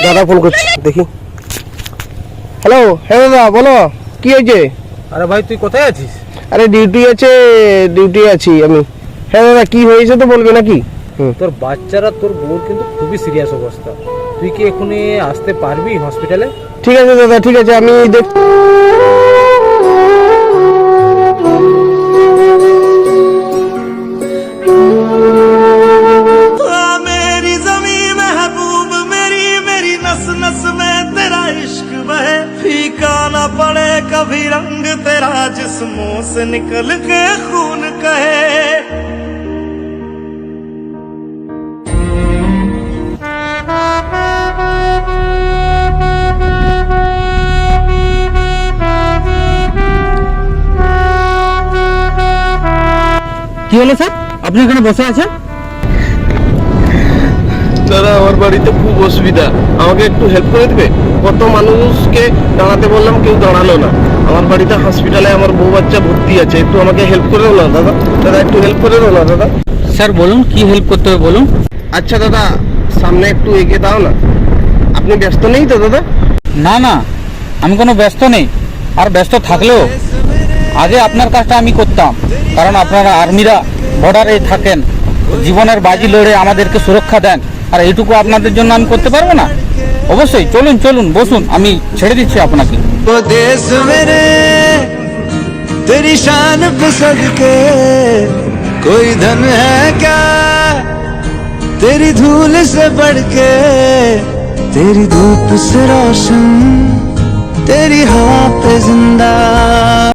দাদা ফোন করছি, দেখি। হ্যালো, হ্যাঁ দাদা বলো, কি হয়েছে? আরে ভাই তুই কোথায় আছিস? আরে ডিউটি আছি আমি। হ্যাঁ দাদা, কি হয়েছে তো বলবে নাকি? তোর বাচ্চারা তোর বউর কিন্তু খুবই সিরিয়াস অবস্থা। তুই কি এখনই আসতে পারবি হসপিটালে? ঠিক আছে দাদা, ঠিক আছে, আমি দেখ। मेरी ज़मीं महबूब मेरी मेरी नस नस में तेरा इश्क बहे, फीका ना पड़े कभी रंग तेरा जिस्मों से निकल के खून कहे। কি হলো স্যার, আপনি এখানে বসে আছেন? দাদা আমার বাড়িতে খুব অসুবিধা, আমাকে একটু হেল্প করে দেবে? কত মানুষকে দাঁড়াতে বললাম, কেউ দাঁড়ালো না। আমার বাড়িতে হসপিটালে আমার বউ বাচ্চা ভর্তি আছে, একটু আমাকে হেল্প করে দাও না দাদা। দাদা একটু হেল্প করে দাও না দাদা। স্যার বলুন, কি হেল্প করতে হবে বলুন। আচ্ছা দাদা, সামনে একটু এগিয়ে দাও না। আপনি ব্যস্ত নেই তো দাদা? না না, আমি কোনো ব্যস্ত নেই। আর ব্যস্ত থাকলেও আগে আপনার কাজটা আমি করতাম, কারণ আপনারা আর্মিরা বর্ডারে থাকেন, জীবনের বাজি লড়ে আমাদেরকে সুরক্ষা দেন, আর এইটুকু আপনাদের জন্য আমি করতে পারবো না? অবশ্যই, চলুন চলুন বসুন, আমি ছেড়ে দিচ্ছি আপনাকে। वो देश मेरे तेरी शान पे सदके, कोई धन है क्या तेरी धूल से बढ़ के, तेरी धूप से रोशन तेरी हवा पे जिंदा।